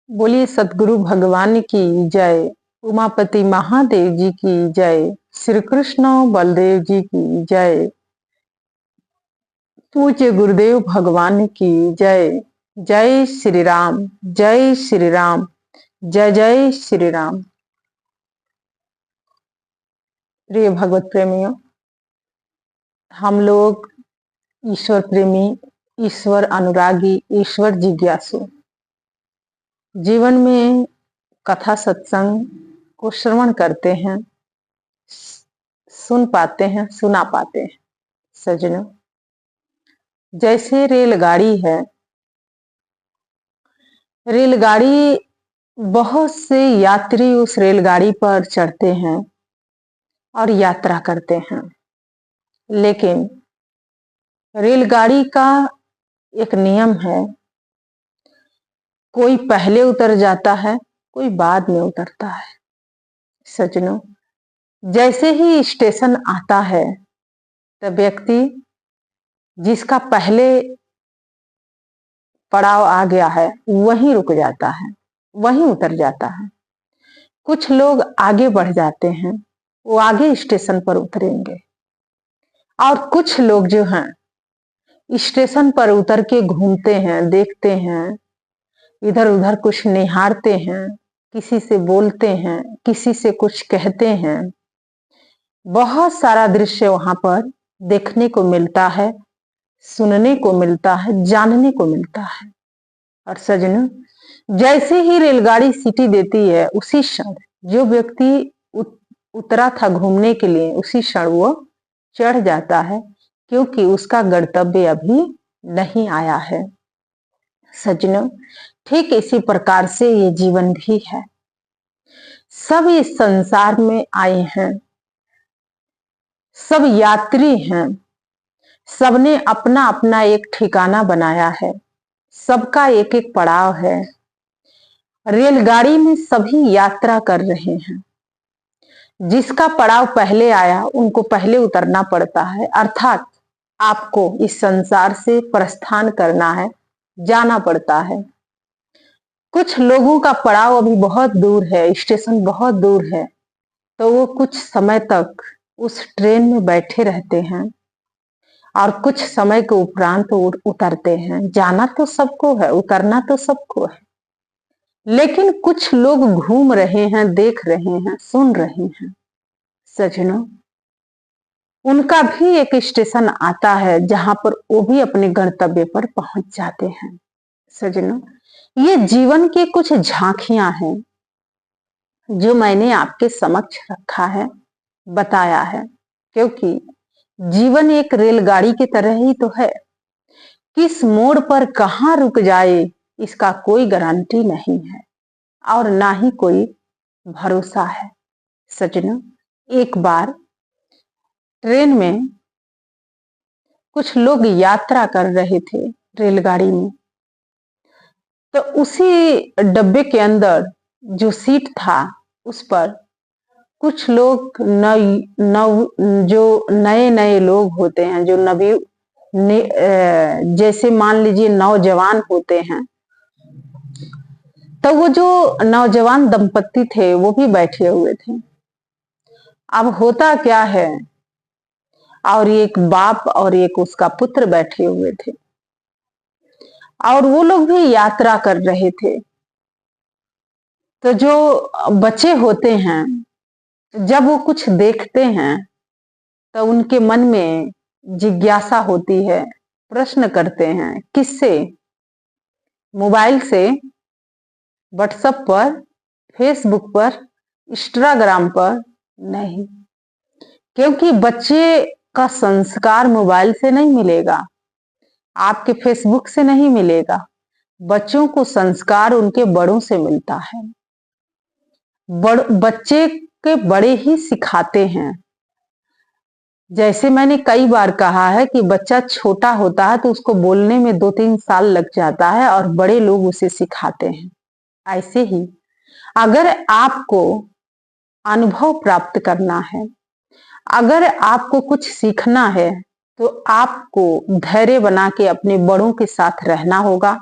बोलिए सतगुरु भगवान की जय। उमापति महादेव जी की जय। श्री कृष्ण बलदेव जी की जय। पूज्य गुरुदेव भगवान की जय। जय श्री राम, जय श्री राम, जय जय श्री राम। प्रिय भगवत प्रेमियों, हम लोग ईश्वर प्रेमी, ईश्वर अनुरागी, ईश्वर जिज्ञासु जीवन में कथा सत्संग को श्रवण करते हैं, सुन पाते हैं, सुना पाते हैं। सज्जनों, जैसे रेलगाड़ी है, रेलगाड़ी बहुत से यात्री उस रेलगाड़ी पर चढ़ते हैं और यात्रा करते हैं, लेकिन रेलगाड़ी का एक नियम है, कोई पहले उतर जाता है, कोई बाद में उतरता है। सज्जनों, जैसे ही स्टेशन आता है तब व्यक्ति जिसका पहले पड़ाव आ गया है वहीं रुक जाता है, वहीं उतर जाता है। कुछ लोग आगे बढ़ जाते हैं, वो आगे स्टेशन पर उतरेंगे, और कुछ लोग जो हैं स्टेशन पर उतर के घूमते हैं, देखते हैं, इधर उधर कुछ निहारते हैं, किसी से बोलते हैं, किसी से कुछ कहते हैं। बहुत सारा दृश्य वहां पर देखने को मिलता है, सुनने को मिलता है, जानने को मिलता है। और सजनों, जैसे ही रेलगाड़ी सीटी देती है, उसी क्षण जो व्यक्ति उतरा था घूमने के लिए, उसी क्षण वो चढ़ जाता है, क्योंकि उसका गंतव्य अभी नहीं आया है। सज्जनों, ठीक इसी प्रकार से ये जीवन भी है। सब इस संसार में आए हैं, सब यात्री हैं, सबने अपना अपना एक ठिकाना बनाया है, सबका एक एक पड़ाव है। रेलगाड़ी में सभी यात्रा कर रहे हैं। जिसका पड़ाव पहले आया उनको पहले उतरना पड़ता है, अर्थात आपको इस संसार से प्रस्थान करना है, जाना पड़ता है। कुछ लोगों का पड़ाव अभी बहुत दूर है, स्टेशन बहुत दूर है, तो वो कुछ समय तक उस ट्रेन में बैठे रहते हैं और कुछ समय के उपरांत उतरते हैं। जाना तो सबको है, उतरना तो सबको है, लेकिन कुछ लोग घूम रहे हैं, देख रहे हैं, सुन रहे हैं। सज्जनों, उनका भी एक स्टेशन आता है जहां पर वो भी अपने गंतव्य पर पहुंच जाते हैं। सज्जनों, ये जीवन की कुछ झांकियां हैं जो मैंने आपके समक्ष रखा है, बताया है, क्योंकि जीवन एक रेलगाड़ी की तरह ही तो है। किस मोड़ पर कहां रुक जाए इसका कोई गारंटी नहीं है और ना ही कोई भरोसा है। सज्जनों, एक बार ट्रेन में कुछ लोग यात्रा कर रहे थे रेलगाड़ी में, तो उसी डब्बे के अंदर जो सीट था उस पर कुछ लोग जो नए नए लोग होते हैं, जो जैसे मान लीजिए नौजवान होते हैं, तो वो जो नौजवान दंपत्ति थे वो भी बैठे हुए थे। अब होता क्या है, और एक बाप और एक उसका पुत्र बैठे हुए थे और वो लोग भी यात्रा कर रहे थे। तो जो बच्चे होते हैं, जब वो कुछ देखते हैं तो उनके मन में जिज्ञासा होती है, प्रश्न करते हैं। किससे? मोबाइल से, व्हाट्सएप पर, फेसबुक पर, इंस्टाग्राम पर नहीं, क्योंकि बच्चे का संस्कार मोबाइल से नहीं मिलेगा, आपके फेसबुक से नहीं मिलेगा। बच्चों को संस्कार उनके बड़ों से मिलता है। बच्चे के बड़े ही सिखाते हैं। जैसे मैंने कई बार कहा है कि बच्चा छोटा होता है तो उसको बोलने में 2-3 साल लग जाता है और बड़े लोग उसे सिखाते हैं। ऐसे ही अगर आपको अनुभव प्राप्त करना है, अगर आपको कुछ सीखना है, तो आपको धैर्य बना के अपने बड़ों के साथ रहना होगा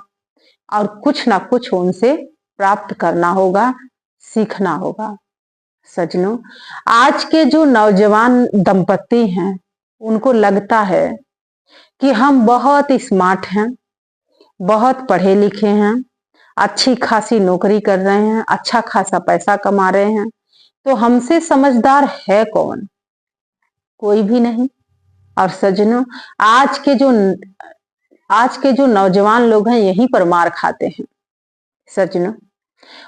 और कुछ ना कुछ उनसे प्राप्त करना होगा, सीखना होगा। सज्जनों, आज के जो नौजवान दंपति हैं, उनको लगता है कि हम बहुत स्मार्ट हैं, बहुत पढ़े लिखे हैं, अच्छी खासी नौकरी कर रहे हैं, अच्छा खासा पैसा कमा रहे हैं, तो हमसे समझदार है कौन? कोई भी नहीं। और सज्जनों, आज के जो नौजवान लोग हैं, यहीं पर मार खाते हैं। सज्जनों,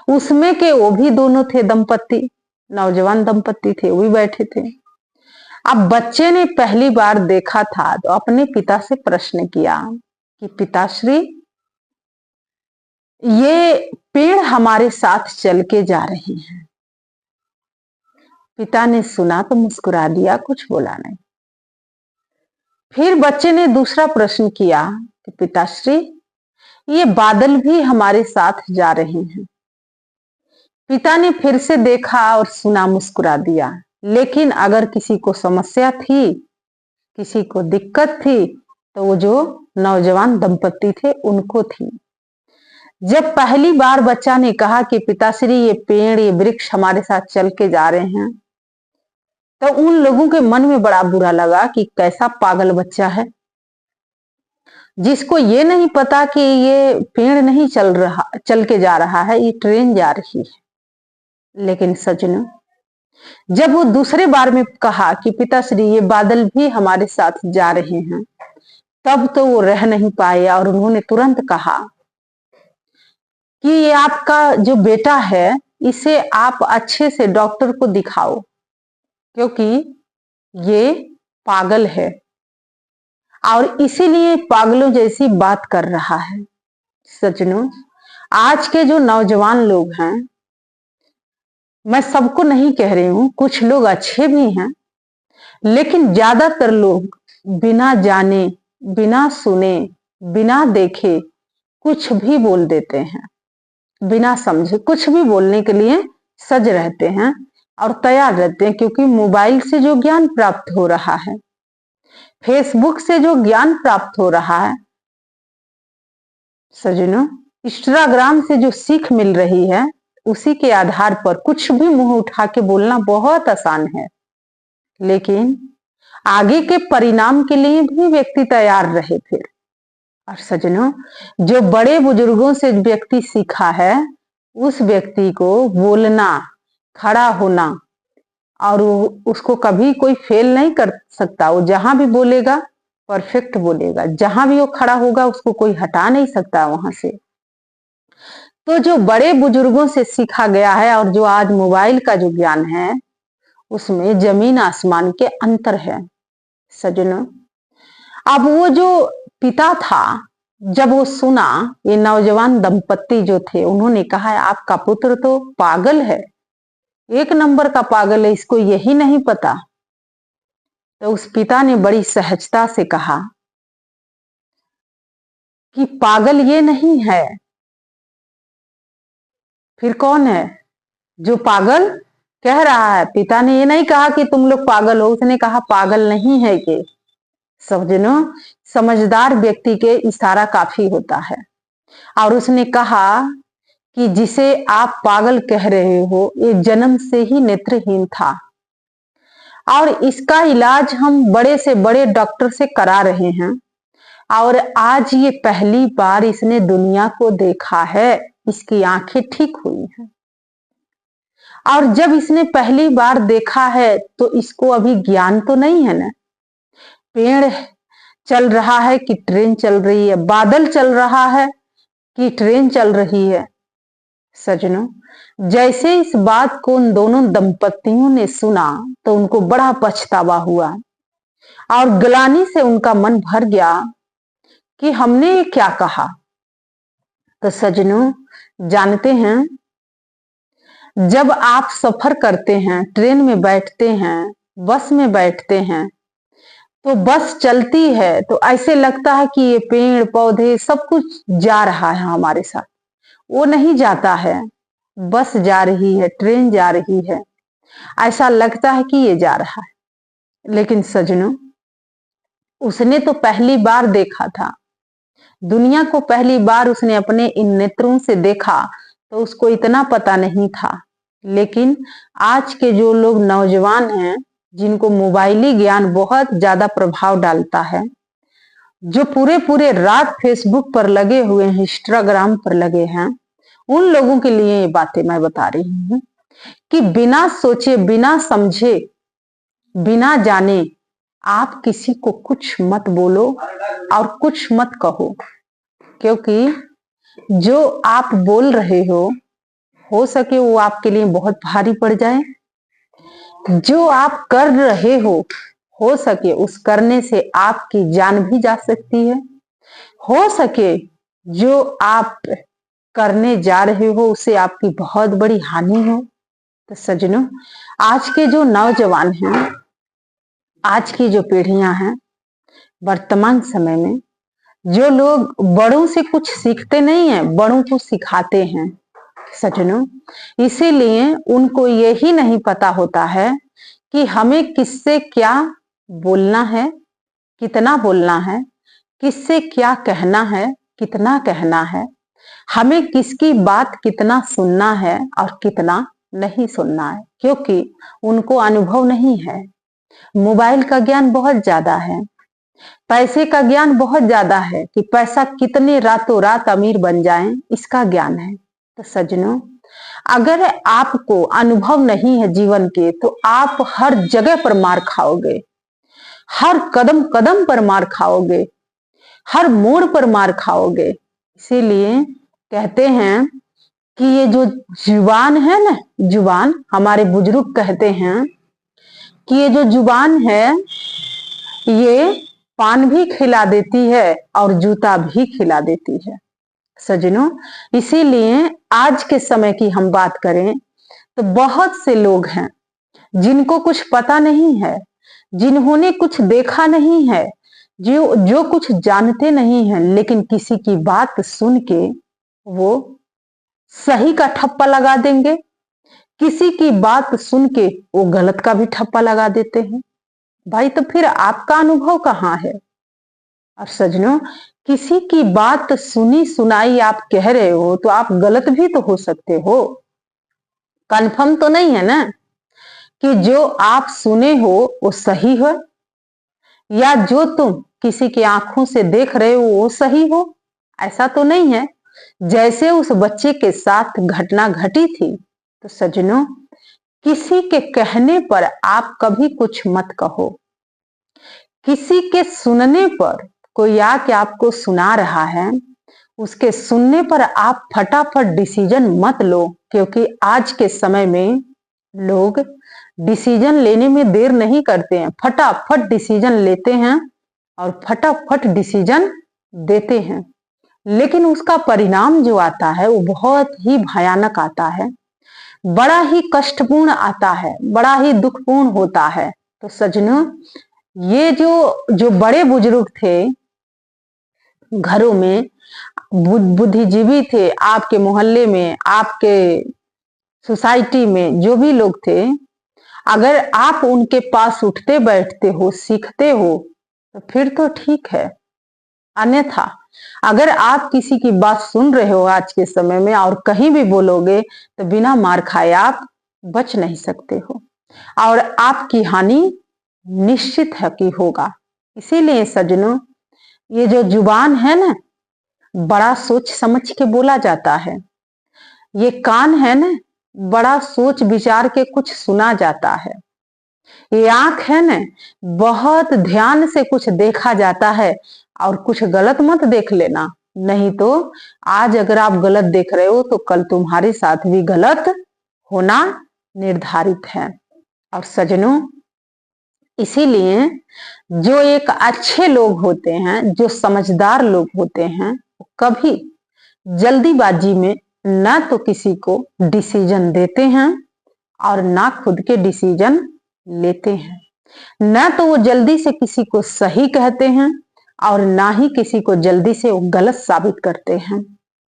उसमें के वो भी दोनों थे दंपति, नौजवान दंपति थे, वो भी बैठे थे। अब बच्चे ने पहली बार देखा था तो अपने पिता से प्रश्न किया कि पिताश्री, ये पेड़ हमारे साथ चल के जा रही हैं। पिता ने सुना तो मुस्कुरा दिया, कुछ बोला नहीं। फिर बच्चे ने दूसरा प्रश्न किया कि पिताश्री, ये बादल भी हमारे साथ जा रहे हैं। पिता ने फिर से देखा और सुना, मुस्कुरा दिया। लेकिन अगर किसी को समस्या थी, किसी को दिक्कत थी, तो वो जो नौजवान दंपति थे उनको थी। जब पहली बार बच्चा ने कहा कि पिताश्री, ये पेड़, ये वृक्ष हमारे साथ चल के जा रहे हैं, तो उन लोगों के मन में बड़ा बुरा लगा कि कैसा पागल बच्चा है, जिसको ये नहीं पता कि ये पेड़ नहीं चल के जा रहा है, ये ट्रेन जा रही है। लेकिन सज्जनों, जब वो दूसरे बार में कहा कि पिताश्री, ये बादल भी हमारे साथ जा रहे हैं, तब तो वो रह नहीं पाए और उन्होंने तुरंत कहा कि ये आपका जो बेटा है, इसे आप अच्छे से डॉक्टर को दिखाओ, क्योंकि ये पागल है और इसीलिए पागलों जैसी बात कर रहा है। सज्जनों, आज के जो नौजवान लोग हैं, मैं सबको नहीं कह रही हूं, कुछ लोग अच्छे भी हैं, लेकिन ज्यादातर लोग बिना जाने, बिना सुने, बिना देखे कुछ भी बोल देते हैं, बिना समझे कुछ भी बोलने के लिए सज रहते हैं और तैयार रहते हैं, क्योंकि मोबाइल से जो ज्ञान प्राप्त हो रहा है, फेसबुक से जो ज्ञान प्राप्त हो रहा है, सज्जनों, इंस्टाग्राम से जो सीख मिल रही है, उसी के आधार पर कुछ भी मुंह उठा के बोलना बहुत आसान है। लेकिन आगे के परिणाम के लिए भी व्यक्ति तैयार रहे फिर। और सज्जनों, जो बड़े बुजुर्गों से व्यक्ति सीखा है, उस व्यक्ति को बोलना, खड़ा होना, और उसको कभी कोई फेल नहीं कर सकता। वो जहां भी बोलेगा परफेक्ट बोलेगा, जहां भी वो खड़ा होगा उसको कोई हटा नहीं सकता वहां से। तो जो बड़े बुजुर्गों से सीखा गया है और जो आज मोबाइल का जो ज्ञान है, उसमें जमीन आसमान के अंतर है। सज्जनों, अब वो जो पिता था, जब वो सुना, ये नौजवान दंपति जो थे, उन्होंने कहा आपका पुत्र तो पागल है, एक नंबर का पागल है, इसको यही नहीं पता। तो उस पिता ने बड़ी सहजता से कहा कि पागल ये नहीं है, फिर कौन है जो पागल कह रहा है? पिता ने ये नहीं कहा कि तुम लोग पागल हो, उसने कहा पागल नहीं है ये। समझनो, समझदार व्यक्ति के इशारा काफी होता है। और उसने कहा कि जिसे आप पागल कह रहे हो, ये जन्म से ही नेत्रहीन था और इसका इलाज हम बड़े से बड़े डॉक्टर से करा रहे हैं, और आज ये पहली बार इसने दुनिया को देखा है, इसकी आंखें ठीक हुई हैं। और जब इसने पहली बार देखा है तो इसको अभी ज्ञान तो नहीं है ना, पेड़ चल रहा है कि ट्रेन चल रही है, बादल चल रहा है कि ट्रेन चल रही है। सज्जनों, जैसे इस बात को उन दोनों दंपतियों ने सुना तो उनको बड़ा पछतावा हुआ और ग्लानि से उनका मन भर गया कि हमने ये क्या कहा। तो सज्जनों, जानते हैं, जब आप सफर करते हैं, ट्रेन में बैठते हैं, बस में बैठते हैं, तो बस चलती है तो ऐसे लगता है कि ये पेड़ पौधे सब कुछ जा रहा है हमारे साथ। वो नहीं जाता है, बस जा रही है, ट्रेन जा रही है, ऐसा लगता है कि ये जा रहा है। लेकिन सज्जनों, उसने तो पहली बार देखा था, दुनिया को पहली बार उसने अपने इन नेत्रों से देखा, तो उसको इतना पता नहीं था। लेकिन आज के जो लोग नौजवान हैं, जिनको मोबाइली ज्ञान बहुत ज्यादा प्रभाव डालता है, जो पूरे पूरे रात फेसबुक पर लगे हुए हैं, इंस्टाग्राम पर लगे हैं, उन लोगों के लिए ये बातें मैं बता रही हूँ कि बिना सोचे, बिना समझे, बिना जाने आप किसी को कुछ मत बोलो और कुछ मत कहो, क्योंकि जो आप बोल रहे हो सके वो आपके लिए बहुत भारी पड़ जाए। जो आप कर रहे हो सके उस करने से आपकी जान भी जा सकती है। हो सके जो आप करने जा रहे हो उससे आपकी बहुत बड़ी हानि हो। तो सज्जनों, आज के जो नौजवान हैं, आज की जो पीढ़ियां हैं, वर्तमान समय में जो लोग बड़ों से कुछ सीखते नहीं है, बड़ों को सिखाते हैं सज्जनों। इसीलिए उनको यही नहीं पता होता है कि हमें किससे क्या बोलना है, कितना बोलना है, किससे क्या कहना है, कितना कहना है, हमें किसकी बात कितना सुनना है और कितना नहीं सुनना है, क्योंकि उनको अनुभव नहीं है। मोबाइल का ज्ञान बहुत ज्यादा है, पैसे का ज्ञान बहुत ज्यादा है कि पैसा कितने रातों रात अमीर बन जाएं, इसका ज्ञान है। तो सज्जनों, अगर आपको अनुभव नहीं है जीवन के, तो आप हर जगह पर मार खाओगे, हर कदम कदम पर मार खाओगे, हर मोड़ पर मार खाओगे। इसीलिए कहते हैं कि ये जो जुबान है ना, जुबान, हमारे बुजुर्ग कहते हैं कि ये जो जुबान है ये पान भी खिला देती है और जूता भी खिला देती है सज्जनों। इसीलिए आज के समय की हम बात करें तो बहुत से लोग हैं जिनको कुछ पता नहीं है, जिन्होंने कुछ देखा नहीं है, जो कुछ जानते नहीं हैं, लेकिन किसी की बात सुन के वो सही का ठप्पा लगा देंगे, किसी की बात सुन के वो गलत का भी ठप्पा लगा देते हैं। भाई, तो फिर आपका अनुभव कहाँ है? और सज्जनों, किसी की बात सुनी सुनाई आप कह रहे हो तो आप गलत भी तो हो सकते हो। कंफर्म तो नहीं है ना कि जो आप सुने हो वो सही है, या जो तुम किसी की आंखों से देख रहे हो वो सही हो। ऐसा तो नहीं है। जैसे उस बच्चे के साथ घटना घटी थी, तो सज्जनों, किसी के कहने पर आप कभी कुछ मत कहो। किसी के सुनने पर, कोई आके आपको सुना रहा है, उसके सुनने पर आप फटाफट डिसीजन मत लो, क्योंकि आज के समय में लोग डिसीजन लेने में देर नहीं करते हैं, फटाफट डिसीजन लेते हैं और फटाफट डिसीजन देते हैं। लेकिन उसका परिणाम जो आता है वो बहुत ही भयानक आता है, बड़ा ही कष्टपूर्ण आता है, बड़ा ही दुखपूर्ण होता है। तो सज्जनों, ये जो बड़े बुजुर्ग थे घरों में, बुद्धिजीवी थे, आपके मोहल्ले में, आपके सोसाइटी में जो भी लोग थे, अगर आप उनके पास उठते बैठते हो, सीखते हो, तो फिर तो ठीक है। अन्यथा अगर आप किसी की बात सुन रहे हो आज के समय में और कहीं भी बोलोगे तो बिना मार खाए आप बच नहीं सकते हो, और आपकी हानि निश्चित है कि होगा। इसीलिए सज्जनों, ये जो जुबान है ना, बड़ा सोच समझ के बोला जाता है। ये कान है ना, बड़ा सोच विचार के कुछ सुना जाता है। ये आंख है ना, बहुत ध्यान से कुछ देखा जाता है, और कुछ गलत मत देख लेना, नहीं तो आज अगर आप गलत देख रहे हो तो कल तुम्हारे साथ भी गलत होना निर्धारित है। और सज्जनों, इसीलिए जो एक अच्छे लोग होते हैं, जो समझदार लोग होते हैं, कभी जल्दीबाजी में ना तो किसी को डिसीजन देते हैं और ना खुद के डिसीजन लेते हैं, ना तो वो जल्दी से किसी को सही कहते हैं और ना ही किसी को जल्दी से वो गलत साबित करते हैं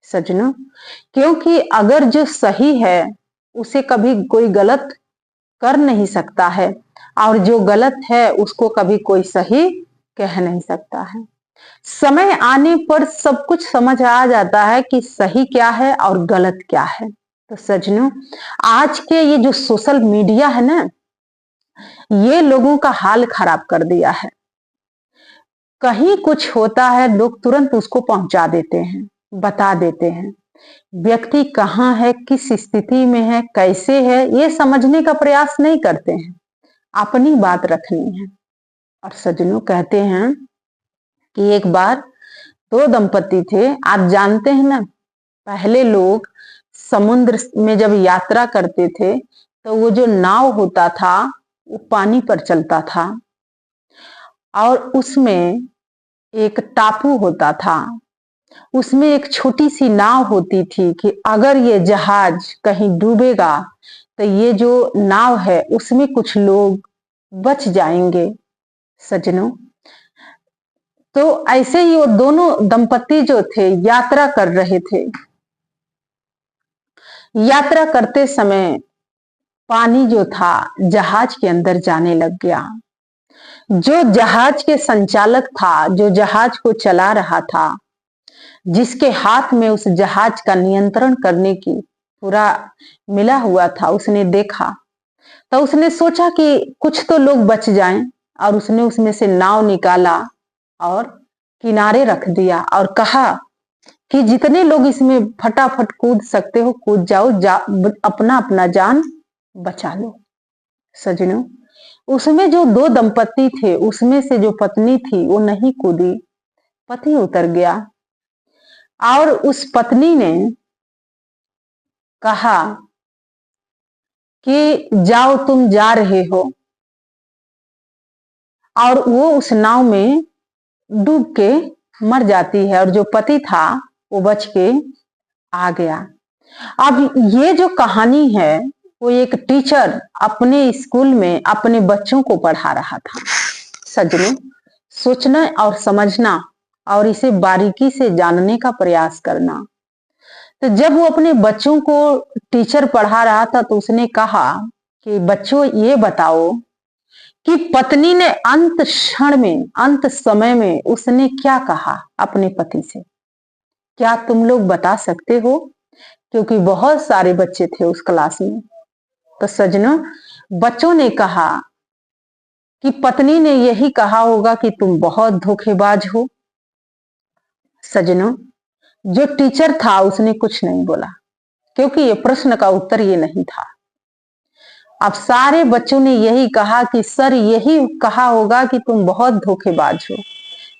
सज्जनों। क्योंकि अगर जो सही है उसे कभी कोई गलत कर नहीं सकता है, और जो गलत है उसको कभी कोई सही कह नहीं सकता है। समय आने पर सब कुछ समझ आ जाता है कि सही क्या है और गलत क्या है। तो सज्जनों, आज के ये जो सोशल मीडिया है ना, ये लोगों का हाल खराब कर दिया है। कहीं कुछ होता है, लोग तुरंत उसको पहुंचा देते हैं, बता देते हैं। व्यक्ति कहाँ है, किस स्थिति में है, कैसे है, ये समझने का प्रयास नहीं करते हैं। अपनी बात रखनी है। और सज्जनों, कहते हैं कि एक बार दो दंपति थे। आप जानते हैं ना, पहले लोग समुद्र में जब यात्रा करते थे तो वो जो नाव होता था वो पानी पर चलता था और उसमें एक टापू होता था। उसमें एक छोटी सी नाव होती थी कि अगर ये जहाज कहीं डूबेगा तो ये जो नाव है उसमें कुछ लोग बच जाएंगे। सज्जनों, तो ऐसे ही वो दोनों दंपति जो थे यात्रा कर रहे थे। यात्रा करते समय पानी जो था जहाज के अंदर जाने लग गया। जो जहाज के संचालक था, जो जहाज को चला रहा था, जिसके हाथ में उस जहाज का नियंत्रण करने की पूरा मिला हुआ था, उसने देखा तो उसने सोचा कि कुछ तो लोग बच जाएं और उसने उसमें से नाव निकाला और किनारे रख दिया और कहा कि जितने लोग इसमें फटाफट कूद सकते हो कूद जाओ, अपना अपना जान बचा लो। सजनों, उसमें जो दो दंपति थे उसमें से जो पत्नी थी वो नहीं कूदी, पति उतर गया और उस पत्नी ने कहा कि जाओ, तुम जा रहे हो, और वो उस नाव में डूब के मर जाती है और जो पति था वो बच के आ गया। अब ये जो कहानी है वो एक टीचर अपने स्कूल में अपने बच्चों को पढ़ा रहा था। सज्जनों, सोचना और समझना और इसे बारीकी से जानने का प्रयास करना। तो जब वो अपने बच्चों को टीचर पढ़ा रहा था तो उसने कहा कि बच्चों ये बताओ कि पत्नी ने अंत क्षण में, अंत समय में उसने क्या कहा अपने पति से, क्या तुम लोग बता सकते हो? क्योंकि बहुत सारे बच्चे थे उस क्लास में। तो सज्जनों, बच्चों ने कहा कि पत्नी ने यही कहा होगा कि तुम बहुत धोखेबाज हो। सज्जनों, जो टीचर था उसने कुछ नहीं बोला क्योंकि ये प्रश्न का उत्तर ये नहीं था। अब सारे बच्चों ने यही कहा कि सर यही कहा होगा कि तुम बहुत धोखेबाज हो,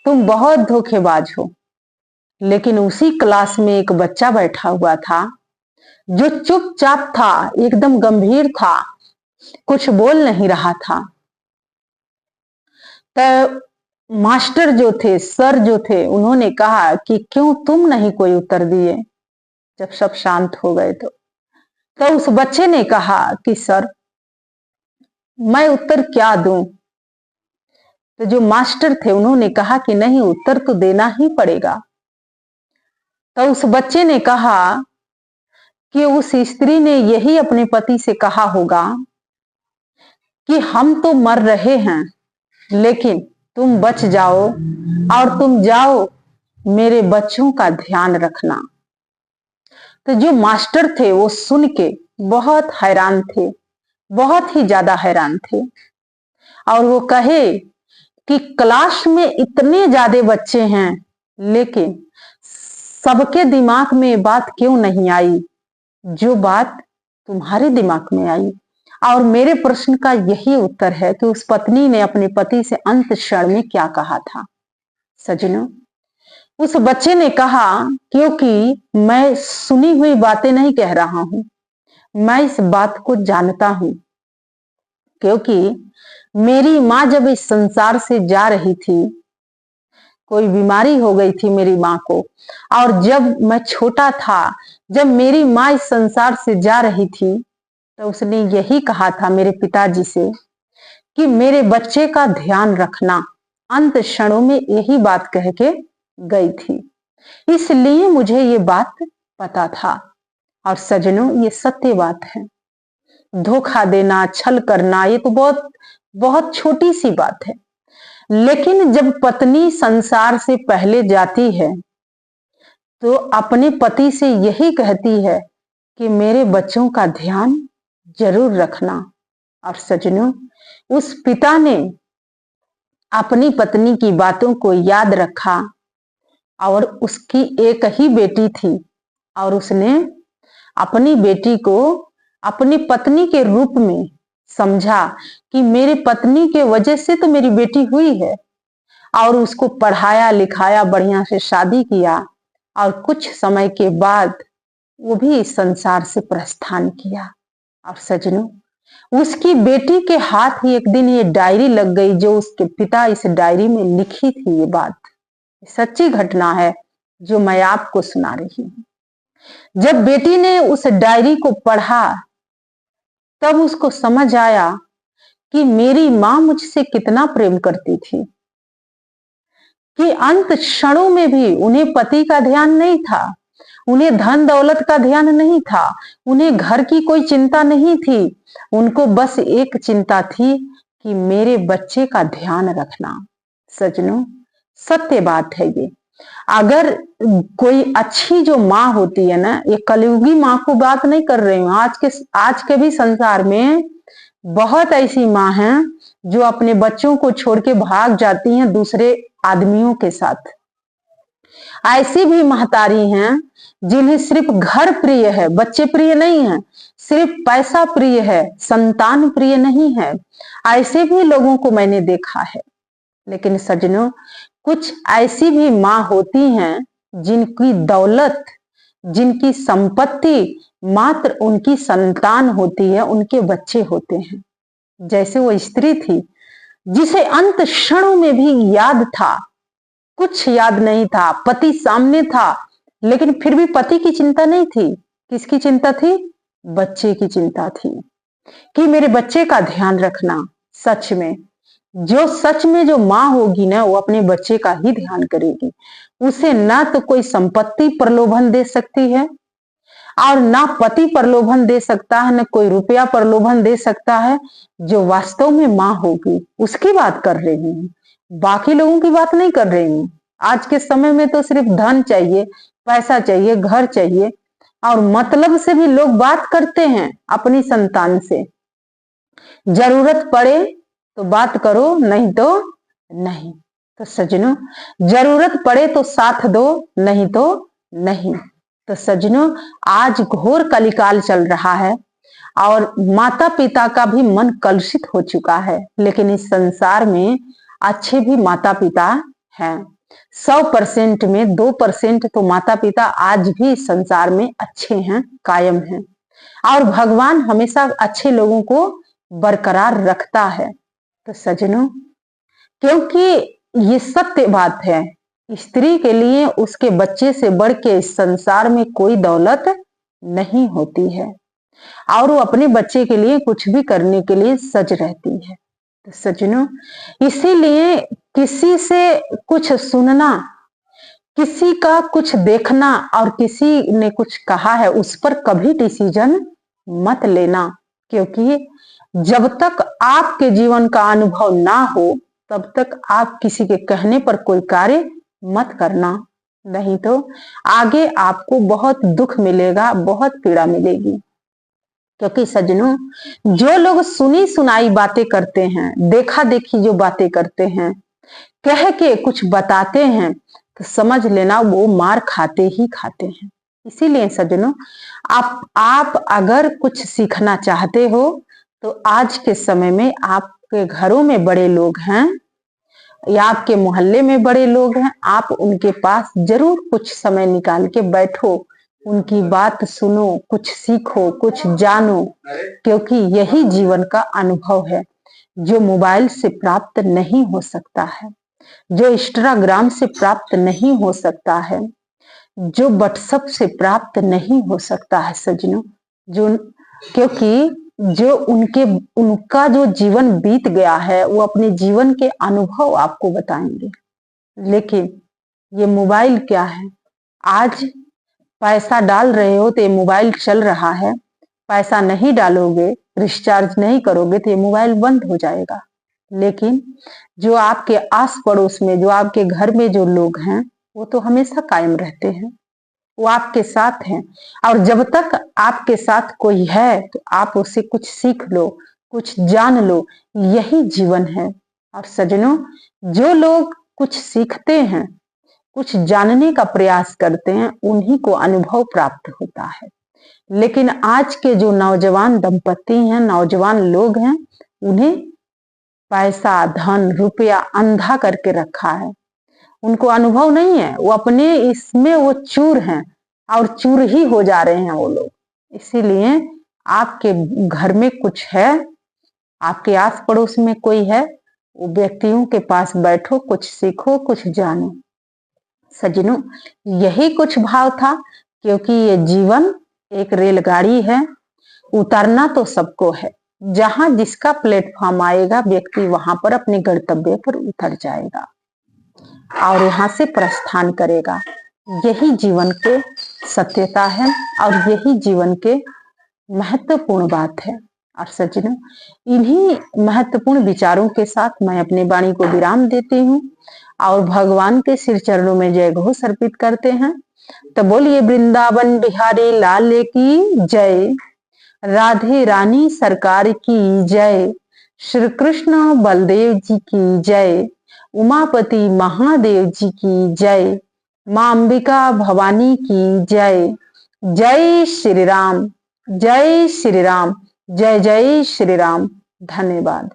तुम बहुत धोखेबाज हो। लेकिन उसी क्लास में एक बच्चा बैठा हुआ था जो चुपचाप था, एकदम गंभीर था, कुछ बोल नहीं रहा था। तो मास्टर जो थे, सर जो थे, उन्होंने कहा कि क्यों तुम नहीं कोई उत्तर दिए? जब सब शांत हो गए तो उस बच्चे ने कहा कि सर मैं उत्तर क्या दूं? तो जो मास्टर थे उन्होंने कहा कि नहीं, उत्तर तो देना ही पड़ेगा। तो उस बच्चे ने कहा कि उस स्त्री ने यही अपने पति से कहा होगा कि हम तो मर रहे हैं लेकिन तुम बच जाओ और तुम जाओ, मेरे बच्चों का ध्यान रखना। तो जो मास्टर थे वो सुन के बहुत हैरान थे, बहुत ही ज्यादा हैरान थे, और वो कहे कि क्लास में इतने ज्यादा बच्चे हैं लेकिन सबके दिमाग में ये बात क्यों नहीं आई जो बात तुम्हारे दिमाग में आई? और मेरे प्रश्न का यही उत्तर है कि उस पत्नी ने अपने पति से अंत क्षण में क्या कहा था। सज्जनों, उस बच्चे ने कहा क्योंकि मैं सुनी हुई बातें नहीं कह रहा हूं, मैं इस बात को जानता हूं, क्योंकि मेरी माँ जब इस संसार से जा रही थी, कोई बीमारी हो गई थी मेरी माँ को, और जब मैं छोटा था, जब मेरी माँ इस संसार से जा रही थी तो उसने यही कहा था मेरे पिताजी से कि मेरे बच्चे का ध्यान रखना। अंत क्षणों में यही बात कह के गई थी, इसलिए मुझे ये बात पता था। और सज्जनों, ये सत्य बात है। धोखा देना, छल करना, ये तो बहुत बहुत छोटी सी बात है, लेकिन जब पत्नी संसार से पहले जाती है तो अपने पति से यही कहती है कि मेरे बच्चों का ध्यान जरूर रखना। और सज्जनों, उस पिता ने अपनी पत्नी की बातों को याद रखा और उसकी एक ही बेटी थी और उसने अपनी बेटी को अपनी पत्नी के रूप में समझा कि मेरी पत्नी के वजह से तो मेरी बेटी हुई है, और उसको पढ़ाया लिखाया, बढ़िया से शादी किया और कुछ समय के बाद वो भी इस संसार से प्रस्थान किया। और सज्जनों, उसकी बेटी के हाथ ही एक दिन ये डायरी लग गई जो उसके पिता इस डायरी में लिखी थी। ये बात सच्ची घटना है जो मैं आपको सुना रही हूँ। जब बेटी ने उस डायरी को पढ़ा तब उसको समझ आया कि मेरी मां मुझसे कितना प्रेम करती थी, कि अंत क्षणों में भी उन्हें पति का ध्यान नहीं था, उन्हें धन दौलत का ध्यान नहीं था, उन्हें घर की कोई चिंता नहीं थी। उनको बस एक चिंता थी कि मेरे बच्चे का ध्यान रखना। सज्जनों, सत्य बात है ये। अगर कोई अच्छी जो माँ होती है ना, ये कलयुगी माँ को बात नहीं कर रही हूँ, आज के भी संसार में बहुत ऐसी माँ हैं जो अपने बच्चों को छोड़ के भाग जाती हैं दूसरे आदमियों के साथ। ऐसी भी महतारी हैं जिन्हें सिर्फ घर प्रिय है, बच्चे प्रिय नहीं है, सिर्फ पैसा प्रिय है, संतान प्रिय नहीं है। ऐसे भी लोगों को मैंने देखा है। लेकिन सज्जनों, कुछ ऐसी भी माँ होती हैं जिनकी दौलत, जिनकी संपत्ति मात्र उनकी संतान होती है, उनके बच्चे होते हैं। जैसे वो स्त्री थी जिसे अंत क्षणों में भी याद था, कुछ याद नहीं था, पति सामने था, लेकिन फिर भी पति की चिंता नहीं थी। किसकी चिंता थी? बच्चे की चिंता थी कि मेरे बच्चे का ध्यान रखना। सच में जो माँ होगी ना, वो अपने बच्चे का ही ध्यान करेगी। उसे ना तो कोई संपत्ति प्रलोभन दे सकती है और ना पति प्रलोभन दे सकता है, ना कोई रुपया प्रलोभन दे सकता है। जो वास्तव में माँ होगी उसकी बात कर रही हूँ, बाकी लोगों की बात नहीं कर रही हूँ। आज के समय में तो सिर्फ धन चाहिए, पैसा चाहिए, घर चाहिए, और मतलब से भी लोग बात करते हैं अपनी संतान से। जरूरत पड़े तो बात करो, नहीं तो नहीं। तो सज्जनों, जरूरत पड़े तो साथ दो, नहीं तो नहीं। तो सज्जनों, आज घोर कलिकाल चल रहा है और माता पिता का भी मन कलुषित हो चुका है। लेकिन इस संसार में अच्छे भी माता पिता हैं। 100% में 2% तो माता पिता आज भी इस संसार में अच्छे हैं, कायम हैं, और भगवान हमेशा अच्छे लोगों को बरकरार रखता है। तो सज्जनों, क्योंकि ये सत्य बात है, स्त्री के लिए उसके बच्चे से बढ़ के इस संसार में कोई दौलत नहीं होती है, और वो अपने बच्चे के लिए कुछ भी करने के लिए सज रहती है। तो सज्जनों, इसीलिए किसी से कुछ सुनना, किसी का कुछ देखना और किसी ने कुछ कहा है उस पर कभी डिसीजन मत लेना, क्योंकि जब तक आपके जीवन का अनुभव ना हो तब तक आप किसी के कहने पर कोई कार्य मत करना, नहीं तो आगे आपको बहुत दुख मिलेगा, बहुत पीड़ा मिलेगी। क्योंकि सज्जनों, जो लोग सुनी सुनाई बातें करते हैं, देखा देखी जो बातें करते हैं, कह के कुछ बताते हैं, तो समझ लेना वो मार खाते ही खाते हैं। इसीलिए सज्जनों, आप अगर कुछ सीखना चाहते हो तो आज के समय में आपके घरों में बड़े लोग हैं या आपके मोहल्ले में बड़े लोग हैं, आप उनके पास जरूर कुछ समय निकाल के बैठो, उनकी बात सुनो, कुछ सीखो, कुछ जानो, क्योंकि यही जीवन का अनुभव है जो मोबाइल से प्राप्त नहीं हो सकता है, जो इंस्टाग्राम से प्राप्त नहीं हो सकता है, जो व्हाट्सएप से प्राप्त नहीं हो सकता है सज्जनों। क्योंकि जो उनका जो जीवन बीत गया है वो अपने जीवन के अनुभव आपको बताएंगे। लेकिन ये मोबाइल क्या है, आज पैसा डाल रहे हो तो ये मोबाइल चल रहा है, पैसा नहीं डालोगे, रिचार्ज नहीं करोगे तो ये मोबाइल बंद हो जाएगा। लेकिन जो आपके आस पड़ोस में, जो आपके घर में जो लोग हैं, वो तो हमेशा कायम रहते हैं, वो आपके साथ हैं। और जब तक आपके साथ कोई है तो आप उससे कुछ सीख लो, कुछ जान लो, यही जीवन है। और सज्जनों, जो लोग कुछ सीखते हैं, कुछ जानने का प्रयास करते हैं, उन्हीं को अनुभव प्राप्त होता है। लेकिन आज के जो नौजवान दंपति हैं, नौजवान लोग हैं, उन्हें पैसा, धन, रुपया अंधा करके रखा है। उनको अनुभव नहीं है, वो अपने इसमें वो चूर हैं और चूर ही हो जा रहे हैं वो लोग। इसीलिए आपके घर में कुछ है, आपके आस पड़ोस में कोई है, वो व्यक्तियों के पास बैठो, कुछ सीखो, कुछ जानो। सज्जनों, यही कुछ भाव था, क्योंकि ये जीवन एक रेलगाड़ी है। उतरना तो सबको है, जहां जिसका प्लेटफॉर्म आएगा, व्यक्ति वहां पर अपने गंतव्य पर उतर जाएगा और यहाँ से प्रस्थान करेगा। यही जीवन के सत्यता है और यही जीवन के महत्वपूर्ण बात है। और सज्जनों, इन्हीं महत्वपूर्ण विचारों के साथ मैं अपनी वाणी को विराम देती हूँ और भगवान के सिर चरणों में जय घोष अर्पित करते हैं। तो बोलिए वृंदावन बिहारी लाल की जय, राधे रानी सरकार की जय, श्री कृष्ण बलदेव जी की जय, उमापति महादेव जी की जय, मां अंबिका भवानी की जय। जय श्री राम, जय श्री राम, जय जय श्री राम। धन्यवाद।